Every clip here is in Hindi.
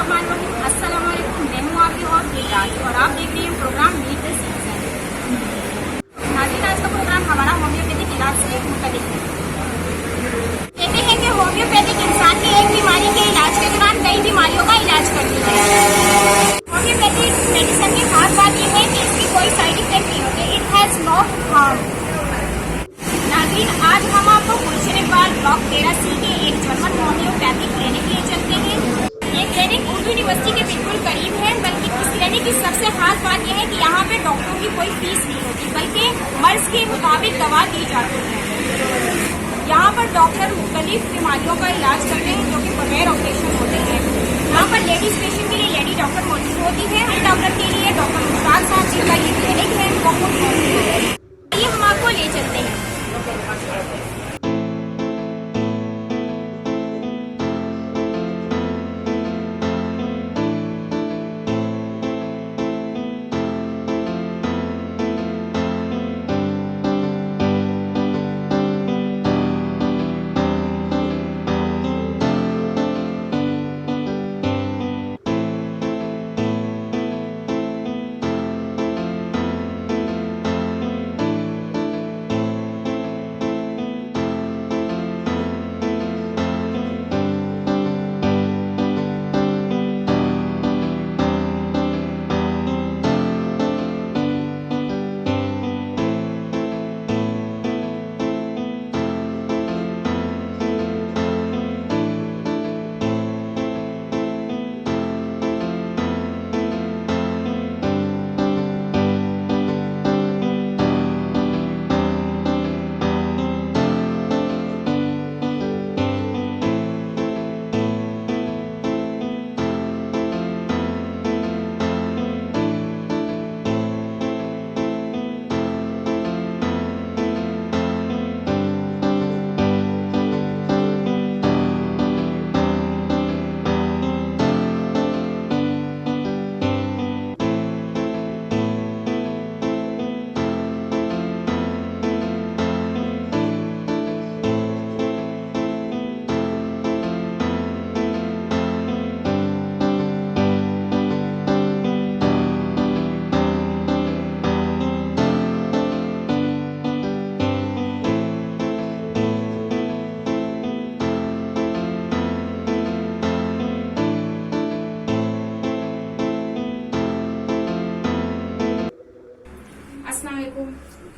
अस्सलाम वालेकुम, मैं हूँ आपकी और राज और आप देख रहे हैं प्रोग्राम मीट द सीजन। नाज़रीन, आज का प्रोग्राम हमारा होम्योपैथिक इलाज से मुताबिक है। कहते हैं कि होम्योपैथिक इंसान की एक बीमारी के इलाज के दौरान कई बीमारियों का इलाज करती है। होम्योपैथिक मेडिसिन की खास बात यह है कि इसकी कोई साइड इफेक्ट नहीं होते। It has no harm. नाज़रीन, आज हम आपको गुलशनबाग ब्लॉक 13C के एक जर्मन होम्योपैथिक क्लिनिक लिए चलते हैं। ये क्लिनिक उर्दू यूनिवर्सिटी के बिल्कुल करीब है। बल्कि इस क्लिनिक की सबसे खास बात यह है कि यहाँ पे डॉक्टरों की कोई फीस नहीं होती, बल्कि मर्ज के मुताबिक दवा दी जाती है। यहाँ पर डॉक्टर मुख्तलिफ बीमारियों का इलाज करते हैं जो कि बगैर ऑपरेशन होते हैं। यहाँ पर लेडीज पेशेंट के लिए लेडी डॉक्टर मौजूद होती है। हर डॉक्टर के लिए डॉक्टर मुश्ताक साहब जिनका ये क्लिनिक है वो खुद मौजूद है। ये हम आपको ले चलते हैं।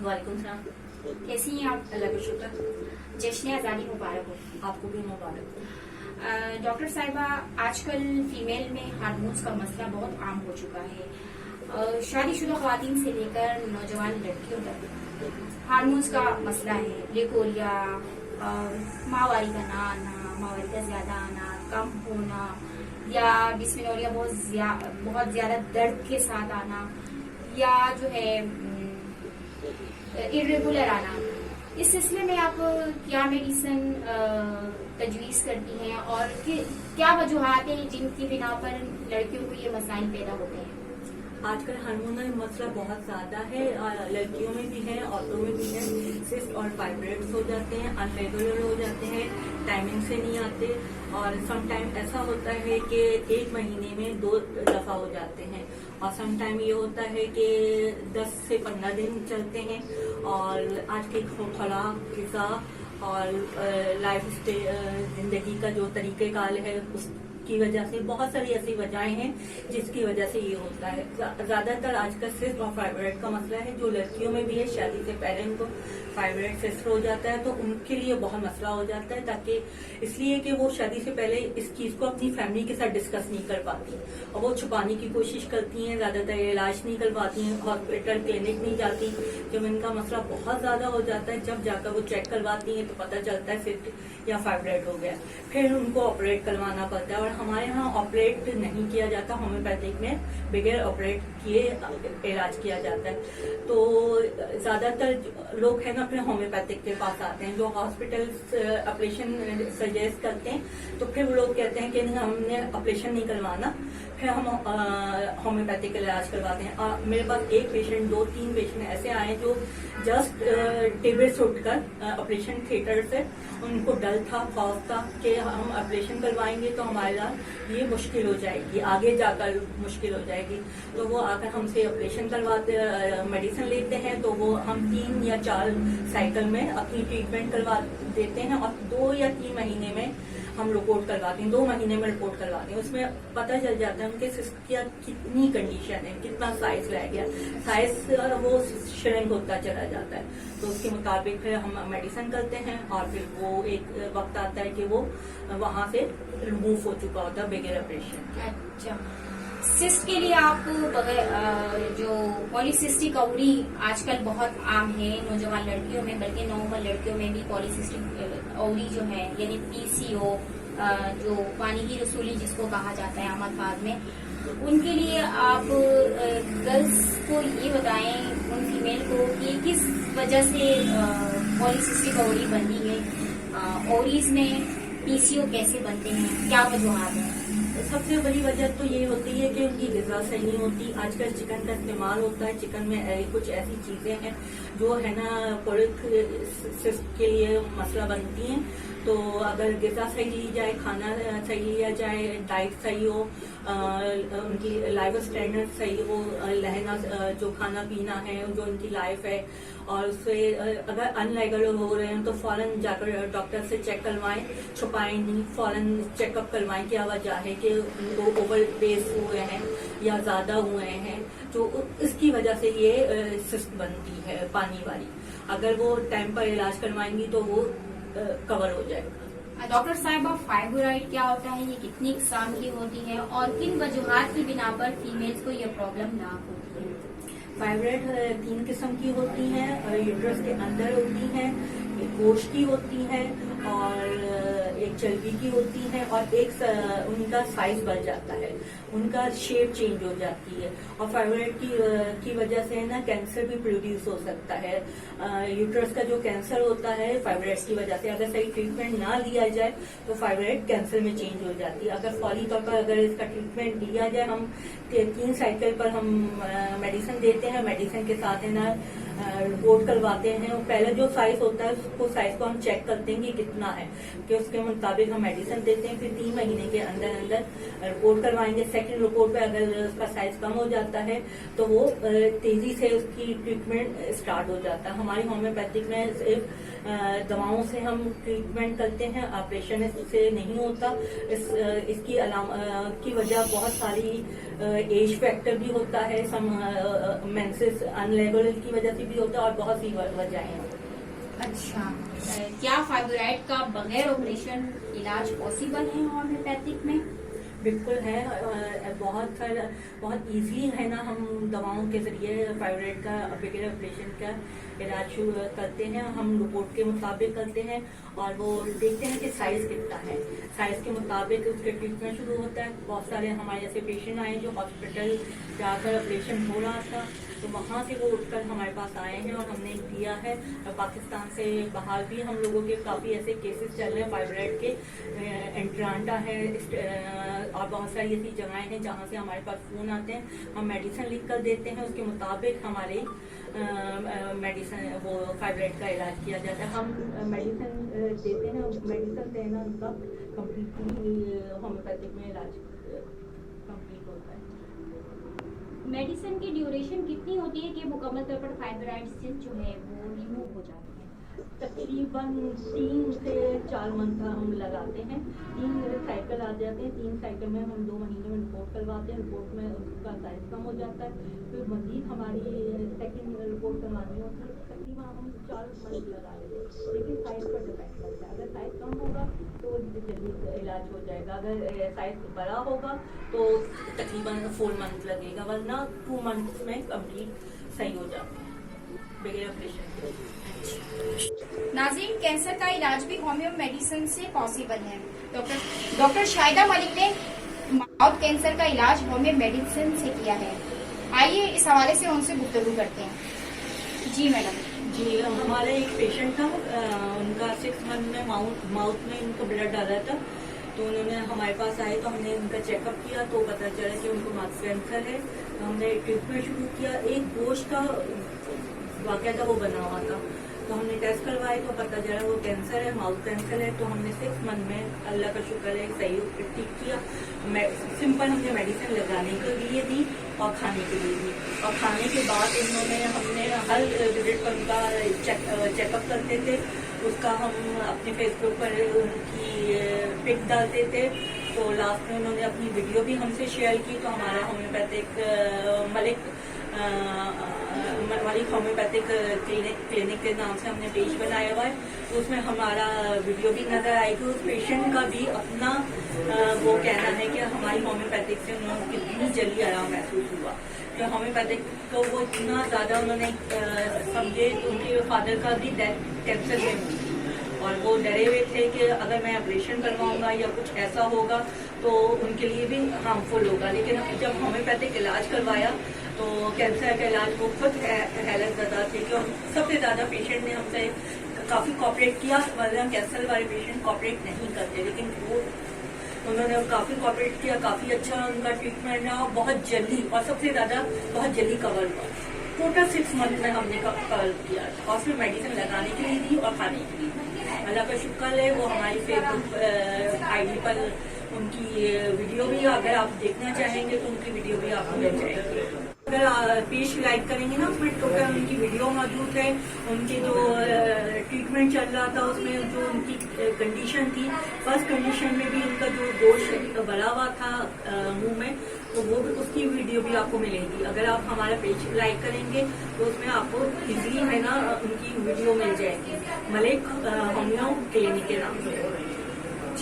वालेकुम सलाम। कैसी हैं आप? अल्लाह का शुक्र। जश्न आज़ादी मुबारक हो। आपको भी मुबारक हो। डॉक्टर साहिबा, आजकल फीमेल में हार्मोन्स का मसला बहुत आम हो चुका है। शादीशुदा ख्वातीन से लेकर नौजवान लड़कियों तक हार्मोन्स का मसला है। लिकोरिया, माहवारी का ना आना, माहवारी का ज्यादा आना, कम होना, या डिस्मेनोरिया बहुत ज्यादा दर्द के साथ आना, या जो है इरेगुलर आना। इस सिलसिले में आप क्या मेडिसिन तजवीज करती हैं और क्या वजूहात हैं जिनकी बिना पर लड़कियों को ये मसाइल पैदा होते हैं? आजकल हार्मोनल मसला बहुत ज्यादा है, लड़कियों में भी है, औरतों में भी है। सिस्ट और फाइब्रॉइड्स हो जाते हैं, अनरेगुलर हो जाते हैं, टाइमिंग से नहीं आते, और सम टाइम ऐसा होता है कि एक महीने में 2 दफा हो जाते हैं, और सम टाइम ये होता है कि 10 से 15 दिन चलते हैं। और आज के खुराक, ग़िज़ा और लाइफ स्टाइल, जिंदगी का जो तरीक़ेकार है उसकी वजह से बहुत सारी ऐसी वजहें हैं जिसकी वजह से ये होता है। ज्यादातर आजकल सिस्ट और फाइब्रॉइड का मसला है, जो लड़कियों में भी है। शादी से पहले उनको फाइब्रॉइड सिस्ट हो जाता है तो उनके लिए बहुत मसला हो जाता है, ताकि इसलिए कि वो शादी से पहले इस चीज को अपनी फैमिली के साथ डिस्कस नहीं कर पाती और वो छुपाने की कोशिश करती हैं, ज्यादातर इलाज नहीं करवाती हैं, हॉस्पिटल क्लिनिक नहीं जाती। जब इनका मसला बहुत ज्यादा हो जाता है, जब जाकर वो चेक करवाती हैं तो पता चलता है सिस्ट या फाइब्रॉइड हो गया, फिर उनको ऑपरेट करवाना पड़ता है। और हमारे यहाँ ऑपरेट नहीं किया जाता, होम्योपैथिक में बगैर ऑपरेट किए इलाज किया जाता है। तो ज्यादातर लोग है ना अपने होम्योपैथिक के पास आते हैं, जो हॉस्पिटल ऑपरेशन सजेस्ट करते हैं, तो फिर वो लोग कहते हैं कि नहीं हमने ऑपरेशन नहीं करवाना, फिर हम होम्योपैथिक इलाज करवाते हैं। मेरे पास एक पेशेंट, 2-3 पेशेंट ऐसे आए जो जस्ट टेबल से उठकर ऑपरेशन थिएटर से उनको डर डर था, खौफ था कि हम ऑपरेशन करवाएंगे तो हमारा ये मुश्किल हो जाएगी, आगे जाकर मुश्किल हो जाएगी। तो वो आकर हमसे ऑपरेशन करवाते, मेडिसिन लेते हैं, तो वो हम 3 या 4 साइकिल में अपनी ट्रीटमेंट करवा देते हैं और 2 या 3 महीने में हम रिपोर्ट करवाते हैं, 2 महीने में रिपोर्ट करवाते हैं। उसमें पता चल जाता है उनके सिस्ट की कितनी कंडीशन है, कितना साइज रह गया, साइज वो श्रिंक होता चला जाता है। तो उसके मुताबिक फिर हम मेडिसिन करते हैं और फिर वो एक वक्त आता है कि वो वहां से रिमूव हो चुका होता है बगैर ऑपरेशन। अच्छा, सिस्ट के लिए आप जो पॉलीसिस्टिक ओवरी आजकल बहुत आम है नौजवान लड़कियों में, बल्कि नॉर्मल लड़कियों में भी पॉलीसिस्टिक ओवरी जो है यानी पीसीओ, जो पानी की रसूली जिसको कहा जाता है आम अल्फाज में, उनके लिए आप गर्ल्स को ये बताएं, उन फीमेल को, कि किस वजह से पॉलीसिस्टिक ओवरी बनती है, ओवरीज में पीसीओ कैसे बनते हैं, क्या वजूहत है? सबसे बड़ी वजह तो ये होती है कि उनकी ग़िज़ा सही नहीं होती। आजकल चिकन का इस्तेमाल होता है, चिकन में कुछ ऐसी चीजें हैं जो है ना पॉलीसिस्ट के लिए मसला बनती हैं। तो अगर ग़िज़ा सही ली जाए, खाना सही लिया जाए, डाइट सही हो, उनकी लाइफ स्टैंडर्ड सही हो, रहना जो खाना पीना है, जो उनकी लाइफ है, और उससे अगर अनरेगुलर हो रहे हैं तो फौरन जाकर डॉक्टर से चेक करवाएं, छुपाएं नहीं, फौरन चेकअप करवाएं क्या वजह है कि उनको ओवर वेट हुए हैं या ज्यादा हुए हैं, जो इसकी वजह से ये सिस्ट बनती है पानी वाली। अगर वो टाइम पर इलाज करवाएंगी तो वो कवर हो जाएगा। डॉक्टर साहिबा, फाइब्रॉइड क्या होता है, ये कितनी इकसाम की होती है और किन वजूहात की बिना पर फीमेल्स को ये प्रॉब्लम ना होती है? फाइब्रॉइड 3 किस्म की होती हैं, यूट्रस के अंदर होती हैं, एक गोश्त की होती है और एक चर्बी की होती है, और एक उनका साइज बढ़ जाता है, उनका शेप चेंज हो जाती है। और फाइब्रॉइड की वजह से ना कैंसर भी प्रोड्यूस हो सकता है। यूट्रस का जो कैंसर होता है फाइब्रॉइड की वजह से, अगर सही ट्रीटमेंट ना लिया जाए तो फाइब्रॉइड कैंसर में चेंज हो जाती है। अगर फौरी तौर पर अगर इसका ट्रीटमेंट लिया जाए, हम 3 साइकिल पर हम मेडिसिन देते हैं, मेडिसिन के साथ है ना रिपोर्ट करवाते हैं। पहले जो साइज होता है उसको साइज को हम चेक करते हैं कि कितना है, कि उसके मुताबिक हम मेडिसिन देते हैं। फिर 3 महीने के अंदर अंदर रिपोर्ट करवाएंगे। सेकंड रिपोर्ट पे अगर उसका साइज कम हो जाता है तो वो तेजी से उसकी ट्रीटमेंट स्टार्ट हो जाता है। हमारी होम्योपैथिक में सिर्फ दवाओं से हम ट्रीटमेंट करते हैं, ऑपरेशन से नहीं होता। इसकी की वजह बहुत सारी एज फैक्टर भी होता है, सम मेंसेस अनरेगुलर की वजह से भी होता है, और बहुत सी वजहें हैं। अच्छा, क्या फाइब्रॉइड का बगैर ऑपरेशन इलाज पॉसिबल है होम्योपैथिक में? बिल्कुल है, बहुत इजी है ना। हम दवाओं के जरिए फाइब्रॉइड का बगैर ऑपरेशन का इलाज शुरू करते हैं। हम रिपोर्ट के मुताबिक करते हैं और वो देखते हैं कि साइज कितना है, साइज के मुताबिक उसके ट्रीटमेंट शुरू होता है। बहुत सारे हमारे जैसे पेशेंट आए जो हॉस्पिटल जाकर ऑपरेशन हो रहा था, तो वहाँ से वो उठकर हमारे पास आए हैं और हमने दिया है। और पाकिस्तान से बाहर भी हम लोगों के काफ़ी ऐसे केसेस चल रहे हैं फाइब्रॉइड के। एंट्रांडा है और बहुत सारी ऐसी जगहें हैं जहाँ से हमारे पास फ़ोन आते हैं। हम मेडिसिन लिख कर देते हैं, उसके मुताबिक हमारे मेडिसिन वो फाइब्रॉइड का इलाज किया जाता है। हम मेडिसिन देते हैं, मेडिसिन देना उनका कम्प्लीटली होम्योपैथिक में इलाज कम्प्लीट होता है। मेडिसिन की ड्यूरेशन कितनी होती है कि मुकम्मल तौर पर फाइब्रॉइड सिस्ट जो है वो रिमूव हो जाती है? तकरीबन 3 से 4 मंथ हम लगाते हैं। 3 साइकिल आ जाते हैं, 3 साइकिल में हम 2 महीने में रिपोर्ट करवाते हैं। रिपोर्ट में उसका साइज कम हो जाता है, फिर मजीद हमारी सेकंड रिपोर्ट करवानी होती है। तकरीबन हम 4 मंथ लगा लेते हैं, लेकिन साइज पर डिपेंड करता है। अगर साइज कम होगा तो जल्दी इलाज हो जाएगा, अगर साइज बड़ा होगा तो तकरीबन 4 मंथ लगेगा, वरना 2 मंथ में कम्प्लीट सही हो जाता है बगैर ऑपरेशन के। नाज़रीन, कैंसर का इलाज भी होम्यो मेडिसिन से पॉसिबल है। डॉक्टर शाहिदा मलिक ने माउथ कैंसर का इलाज होम्यो मेडिसिन से किया है। आइए इस हवाले से उनसे गुफ्तगू करते हैं। जी मैडम। जी, हमारा एक पेशेंट था, उनका 6 मंथ में माउथ में उनका ब्लड डाला था। तो उन्होंने हमारे पास आए तो हमने उनका चेकअप किया तो पता चला कि उनको माउथ कैंसर है। तो हमने ट्रीटमेंट शुरू किया। एक गोश्त का वाकया था, वो बना हुआ था, तो हमने टेस्ट करवाए तो पता चला वो कैंसर है, माउथ कैंसर है। तो हमने 6 मंथ में अल्लाह का शुक्र है सहयोग ठीक किया। सिंपल हमने मेडिसिन लगाने के लिए दी और खाने के लिए दी। और खाने के बाद हमने हर विजिट पर उनका चेकअप करते थे। उसका हम अपने फेसबुक पर उनकी पिक डालते थे। तो लास्ट में उन्होंने अपनी वीडियो भी हमसे शेयर की। तो हमारा होम्योपैथिक मलिक होम्योपैथिक क्लिनिक के नाम से हमने पेज बनाया हुआ है। तो उसमें हमारा वीडियो भी नजर आएगी। उस पेशेंट का भी अपना वो कहना है कि हमारी होम्योपैथिक से उन्होंने कितनी जल्दी आराम महसूस हुआ। कि होम्योपैथिक को वो इतना ज्यादा उन्होंने समझे। उनके फादर का भी डेथ कैंसर में हुई थी और वो डरे हुए थे कि अगर मैं ऑपरेशन करवाऊंगा या कुछ ऐसा होगा तो उनके लिए भी हार्मफुल होगा। लेकिन जब होम्योपैथिक इलाज करवाया तो कैंसर का इलाज वो खुद हैरत ज़्यादा थे कि सबसे ज़्यादा पेशेंट ने हमसे काफ़ी कॉपरेट किया। वरना कैंसर वाले पेशेंट कॉपरेट नहीं करते, लेकिन वो उन्होंने काफ़ी कॉपरेट किया। काफ़ी अच्छा उनका ट्रीटमेंट रहा, बहुत जल्दी और सबसे ज़्यादा बहुत जल्दी कवर हुआ। टोटल 6 मंथ में हमने कवर किया और फिर मेडिसिन लगाने के लिए दी और खाने के लिए। अल्लाह का शुक्र है वो हमारी फेसबुक आईडी पर उनकी वीडियो भी अगर आप देखना चाहेंगे तो उनकी वीडियो भी आपको मिल जाएगी। अगर पेज लाइक करेंगे ना उसमें टोटल उनकी वीडियो मौजूद है। उनकी जो ट्रीटमेंट चल रहा था उसमें जो उनकी कंडीशन थी, फर्स्ट कंडीशन में भी उनका जो गोश्त भरा हुआ था मुंह में, तो वो भी उसकी वीडियो भी आपको मिलेगी। अगर आप हमारा पेज लाइक करेंगे तो उसमें आपको इजीली है ना उनकी वीडियो मिल जाएगी। मलिक होम्यो क्लिनिक के नाम से।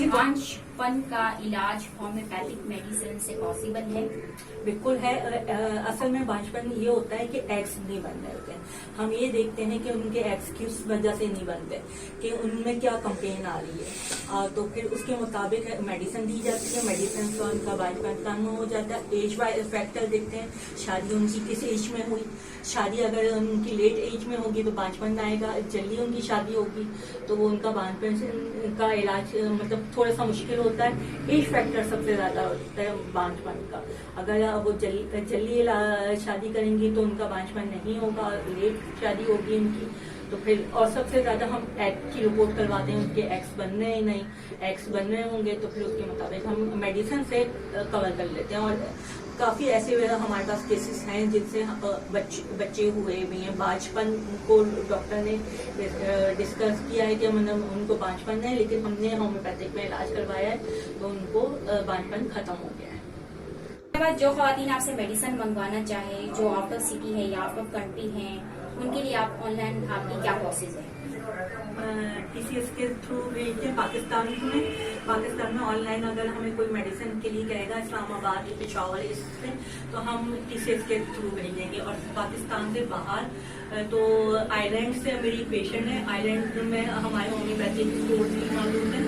बांझपन का इलाज होम्योपैथिक मेडिसिन से पॉसिबल है? बिल्कुल है। असल में बांझपन ये होता है कि एग्स नहीं बन रहे होते हैं। हम ये देखते हैं कि उनके एग्स किस वजह से नहीं बनते, कि उनमें क्या कंप्लेन आ रही है। तो फिर उसके मुताबिक मेडिसिन दी जाती है। मेडिसिन से उनका बांझपन कम हो जाता है। एज वाइज फैक्टर देखते हैं, शादी उनकी किस एज में हुई। शादी अगर उनकी लेट एज में होगी तो बांझपन आएगा। जल्दी उनकी शादी होगी तो वो उनका बांझपन का इलाज मतलब थोड़ा सा मुश्किल होता है। एज फैक्टर सबसे ज्यादा होता है बांझपन का। अगर वो जल्दी शादी करेंगी तो उनका बांझपन नहीं होगा, लेट शादी होगी उनकी तो फिर। और सबसे ज्यादा हम एग की रिपोर्ट करवाते हैं, उनके एग्स बन रहे हैं नहीं, एग्स बन रहे होंगे तो फिर उसके मुताबिक हम मेडिसिन से कवर कर लेते हैं। और काफी ऐसे हमारे पास केसेस हैं जिनसे बच्चे हुए भी हैं। बांझपन को डॉक्टर ने डिस्कस किया है कि मतलब उनको बांझपन है, लेकिन हमने होम्योपैथिक में इलाज करवाया है तो उनको बांझपन खत्म हो गया है। जो ख्वातीन आपसे मेडिसिन मंगवाना चाहे, जो आउट ऑफ सिटी है या आउट ऑफ कंट्री है, उनके लिए आप ऑनलाइन आपकी क्या प्रोसेस है? TCS के थ्रू भेजते हैं पाकिस्तान में ऑनलाइन। अगर हमें कोई मेडिसिन के लिए कहेगा इस्लामाबाद या पेशावर इससे तो हम TCS के थ्रू भेजेंगे। और पाकिस्तान से बाहर तो आयरलैंड से मेरी पेशेंट है। आयरलैंड में हमारे होम्योपैथिक स्टोर भी मौजूद है।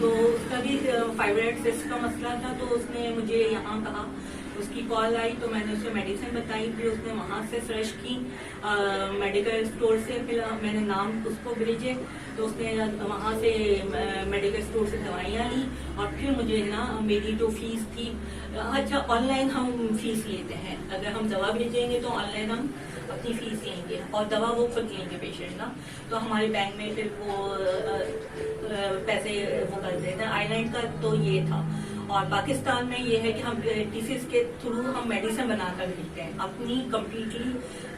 तो उसका भी फाइब्रॉइड सिस्ट का मसला था तो उसने मुझे यहाँ कहा, उसकी कॉल आई तो मैंने उसे मेडिसिन बताई। फिर उसने वहाँ से सर्च की मेडिकल स्टोर से, फिर मैंने नाम उसको भेजे तो उसने वहाँ से मेडिकल स्टोर से दवाइयाँ ली। और फिर मुझे ना मेरी जो फीस थी, अच्छा ऑनलाइन हम फीस लेते हैं। अगर हम दवा भेजेंगे तो ऑनलाइन हम अपनी फीस लेंगे और दवा वो खुद लेंगे पेशेंट ना, तो हमारे बैंक में फिर वो पैसे वो कर देते हैं। आइलैंड का तो ये था। और पाकिस्तान में ये है कि हम TCS के थ्रू हम मेडिसिन बनाकर भेजते हैं, अपनी कम्प्लीटली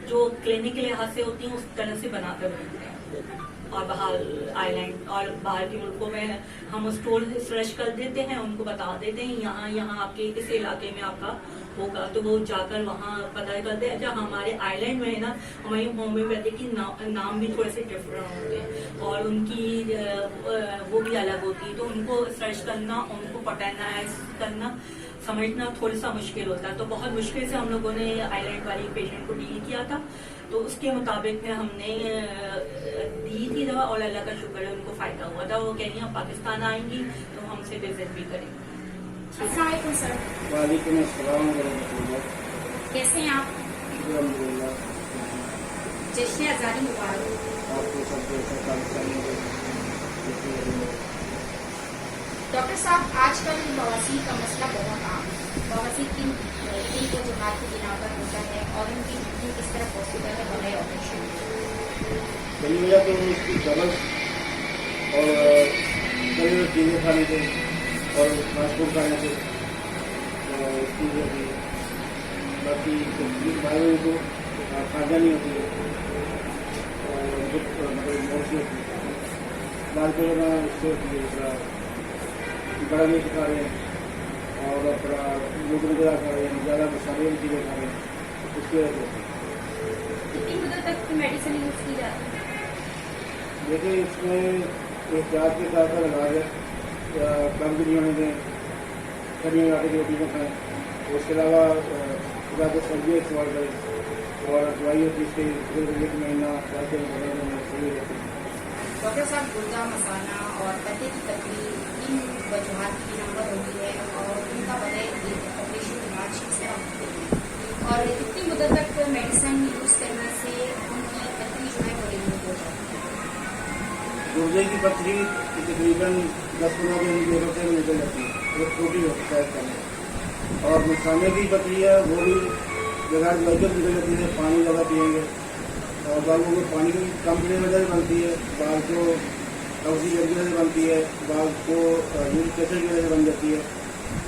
जो क्लिनिक के लिहाज से होती है उस तरह से बनाकर भेजते हैं। और बाहर आइलैंड और बाहर के मुल्कों में हम स्टोर सर्च कर देते हैं, उनको बता देते हैं यहाँ आपके इस इलाके में आपका होगा तो वो जाकर वहाँ पता करते हैं। अच्छा हमारे आइलैंड में है ना, हमारी होम्योपैथिक की नाम भी थोड़े से डिफरेंट होते हैं और उनकी वो भी अलग होती है। तो उनको सर्च करना, उनको पटनाइज करना, समझना थोड़ा सा मुश्किल होता है। तो बहुत मुश्किल से हम लोगों ने आइलैंड वाली पेशेंट को डील किया था। तो उसके मुताबिक में हमने दी थी दवा और अल्लाह का शुक्र है उनको फायदा हुआ था। वो कह रही हैं पाकिस्तान आएंगी तो हमसे विजिट भी करेंगे। अस्सलाम वालेकुम सर। वालेकुम अस्सलाम वरहमतुल्लाह। कैसे हैं आप? अल्हम्दुलिल्लाह। जश्न आज़ादी मुबारक। आपको सब डॉक्टर साहब, आजकल बवासीर का मसला बहुत आम है। बवासीर की को जमात की बिना पर होता है और उनकी वृद्धि किस तरह पॉसिबल है बगैर ऑपरेशन? पहली वजह तो इसकी डबल और कई चीज़ें खाने से और फास्ट फूड खाने से इसकी वजह थी। बाकी भाइयों को खाजा नहीं होती है और मतलब बहुत सी होती है बाल को उससे होती है। दूसरा बड़ा मिर्च खा रहे हैं और अपना लोग वगैरह खा रहे हैं, ज़्यादा मसाले वाली चीज़ें खा रहे हैं, उसकी वजह से। कितनी मुद्दत तक मेडिसिन यूज की जाती है? देखिए इसमें एक जात के साथ का इलाज है, कब्ज नहीं होने दें, सब्जियों आटे की रोटी में खाएँ। उसके अलावा ज़्यादा सब्जियाँ इस्तेमाल करें और दवाई होती है इसके 1 महीना 10 दिन में सही रहती है। डॉक्टर साहब, गुर्दा मसाना और पत्ते की तकलीफ इन वजूहत की नंबर होती है और उनका बगैर ऑपरेशन के बाद शिक्षा होती है और कितनी मुद्दत तक मेडिसिन यूज करने से उनकी तकलीफ जो है वो रिमूव हो जाती है? गुर्दे की पथरी तकरीबन 10-15 दिन की जरूरत है निकल जाती है, वो छोटी होती है करने। और मसाले की पथरी है वो भी जगह लगभग निकल जाती है, पानी ज़्यादा पिएंगे और बालों को पानी की कम पीने की वजह से बनती है, बाल को ऑक्सीजन की वजह से बनती है, बाल को यूरिक एसिड की वजह से बन जाती है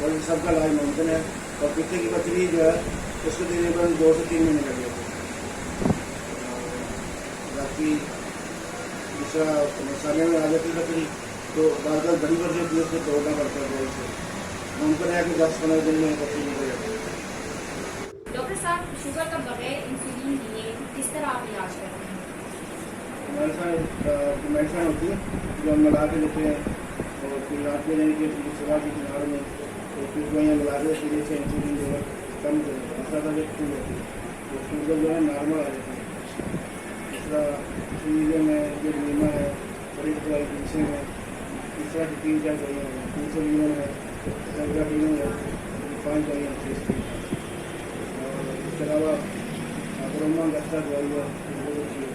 और सबका इलाज मुमकिन है। और पित्ते की पथरी जो है उसको तकरीबन 2 से 3 महीने लग जाते हैं। बाकी दूसरा मसाले में आ जाती है पथरी तो बार बार बड़ी पथरी होती है, उसको तोड़ना पड़ता है दवाई से। मुमकिन है कि 10-15 दिन में पथरी निकल जाती है। डॉक्टर साहब, शुगर का बगैर इंसुलिन दिए किस तरह आप इलाज करते हैं? हमारे साथ मेडिसिन होती है जो हम मिला के देते हैं और फिर रात में लेने के सुबह की किनार में तो फिर दवाइयाँ मिला के पीने से इंसुलिन जो है कम ऐसा था शुगर होती है तो शुगर जो है नॉर्मल आ जाती है। दूसरा शुगर में जो नीमा है, बड़ी दवाई तुलसी में, इस तरह की 3-4 दवाइयाँ हैं, इंसुलिन है, सर्गाटीन है, 5 दवाइयाँ होती है इसकी। और इसके अलावा अग्रोमा गस्ता दवाई है वो होती है।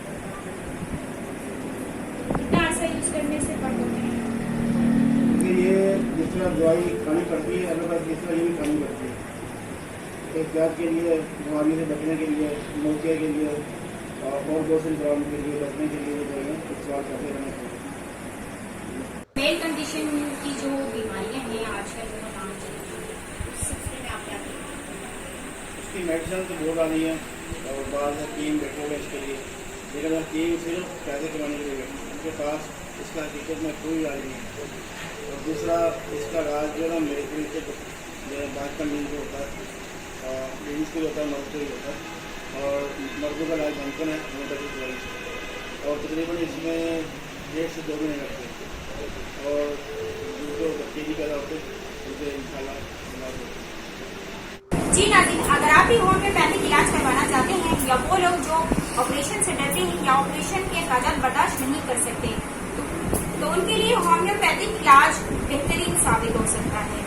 कितना अर्सा यूज करने से फर्क होते हैं? क्योंकि ये जिस तरह दवाई खानी पड़ती है अलग अलग, जिस तरह ये भी खानी पड़ती है। एक जात के लिए बीमारी से बचने के लिए, मोतिया के लिए और 2 सिंड्रोम के लिए बचने के लिए दवाइयाँ इस्तेमाल करते रहना चाहिए। मेल कंडीशन की जो बीमारियां हैं आजकल वो नाम चल रही है, उस सिलसिले में आप क्या करेंगे? उसकी मेडिसिन तो बहुत आ रही है और बाद में टीम बैठोगे इसके लिए, लेकिन अगर टीम सिर्फ पैसे कमाने के लिए बैठी उनके पास इसका हकीकत में कोई इलाज नहीं है। और दूसरा इसका इलाज जो है ना मेरे को बात करने को होता है, लेडीज़ को होता है, मर्द को ही होता है और मर्दों का इलाज मुमकिन है होम्योपैथिक दवाई से और तकरीबन इसमें 1.5 से 2 महीने लगते हैं और जो बच्चे भी पैदा होते हैं उनसे इंशाल्लाह इलाज होता है। जी नाज़रीन, अगर आप भी होम्योपैथिक इलाज करवाना चाहते हैं या वो लोग जो ऑपरेशन से डरते हैं या ऑपरेशन के अखराजात बर्दाश्त नहीं कर सकते तो उनके लिए होम्योपैथिक इलाज बेहतरीन साबित हो सकता है।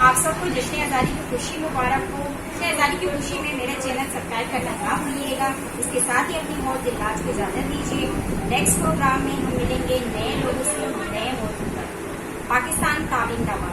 आप सबको जश्न आज़ादी की खुशी मुबारक हो। जश्न आज़ादी की खुशी में मेरा चैनल सब्सक्राइब करना ना भूलिएगा। इसके साथ ही अपनी मौत इलाज को इजाजत दीजिए। नेक्स्ट प्रोग्राम में हम मिलेंगे नए लोगों से, नए मौजूद पर। पाकिस्तान ताबीन दवा।